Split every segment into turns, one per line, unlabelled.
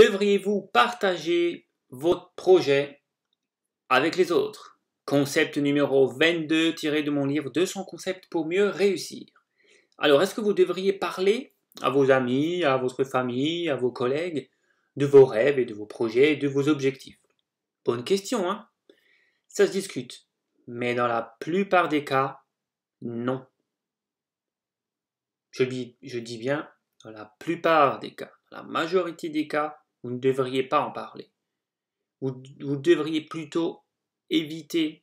Devriez-vous partager votre projet avec les autres? Concept numéro 22 tiré de mon livre 200 concepts pour mieux réussir. Alors, est-ce que vous devriez parler à vos amis, à votre famille, à vos collègues de vos rêves et de vos projets et de vos objectifs? Bonne question, hein? Ça se discute. Mais dans la plupart des cas, non. Je dis bien, dans la plupart des cas, la majorité des cas, vous ne devriez pas en parler. Vous devriez plutôt éviter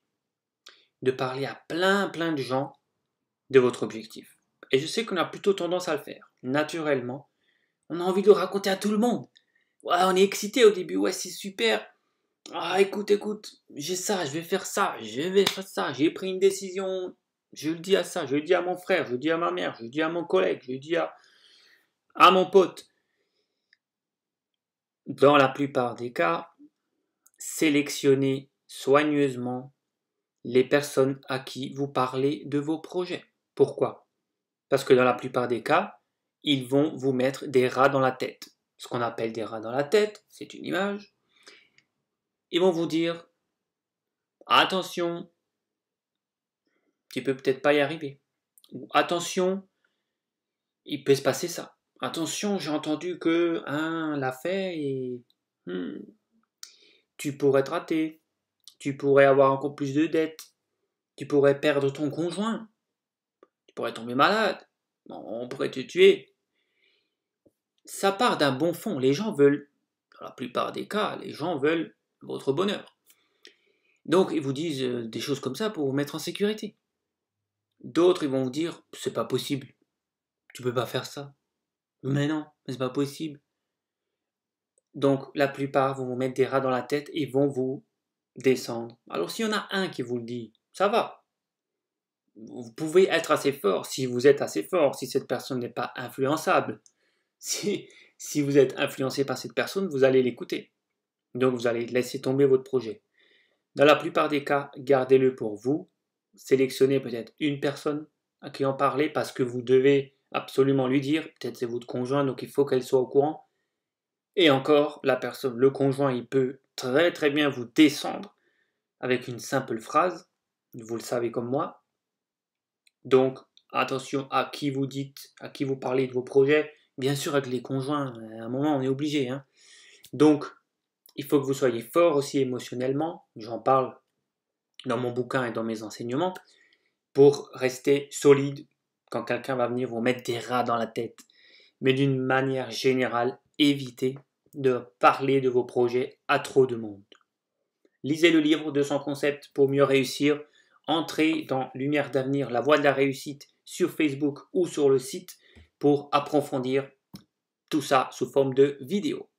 de parler à plein de gens de votre objectif. Et je sais qu'on a plutôt tendance à le faire. Naturellement, on a envie de le raconter à tout le monde. Ouais, on est excité au début, ouais, c'est super. Ah, écoute, j'ai ça, je vais faire ça, j'ai pris une décision. Je le dis à ça, je le dis à mon frère, je le dis à ma mère, je le dis à mon collègue, je le dis à mon pote. Dans la plupart des cas, sélectionnez soigneusement les personnes à qui vous parlez de vos projets. Pourquoi? Parce que dans la plupart des cas, ils vont vous mettre des rats dans la tête. Ce qu'on appelle des rats dans la tête, c'est une image. Ils vont vous dire, attention, tu peux peut-être pas y arriver. Ou attention, il peut se passer ça. Attention, j'ai entendu que un l'a fait et tu pourrais te rater. Tu pourrais avoir encore plus de dettes. Tu pourrais perdre ton conjoint. Tu pourrais tomber malade. On pourrait te tuer. Ça part d'un bon fond. Les gens veulent, dans la plupart des cas, les gens veulent votre bonheur. Donc, ils vous disent des choses comme ça pour vous mettre en sécurité. D'autres, ils vont vous dire, c'est pas possible. Tu peux pas faire ça. Mais non, c'est pas possible. Donc, la plupart vont vous mettre des rats dans la tête et vont vous descendre. Alors, s'il y en a un qui vous le dit, ça va. Vous pouvez être assez fort si vous êtes assez fort, si cette personne n'est pas influençable. Si vous êtes influencé par cette personne, vous allez l'écouter. Donc, vous allez laisser tomber votre projet. Dans la plupart des cas, gardez-le pour vous. Sélectionnez peut-être une personne à qui en parler parce que vous devez absolument lui dire. Peut-être c'est votre conjoint, donc il faut qu'elle soit au courant. Et encore, la personne, le conjoint, il peut très bien vous descendre avec une simple phrase. Vous le savez comme moi. Donc, attention à qui vous dites, à qui vous parlez de vos projets. Bien sûr, avec les conjoints, à un moment, on est obligé. Hein. Donc, il faut que vous soyez fort aussi émotionnellement. J'en parle dans mon bouquin et dans mes enseignements. Pour rester solide quand quelqu'un va venir vous mettre des rats dans la tête. Mais d'une manière générale, évitez de parler de vos projets à trop de monde. Lisez le livre 200 concepts pour mieux réussir. Entrez dans Lumière d'avenir, la voie de la réussite sur Facebook ou sur le site pour approfondir tout ça sous forme de vidéo.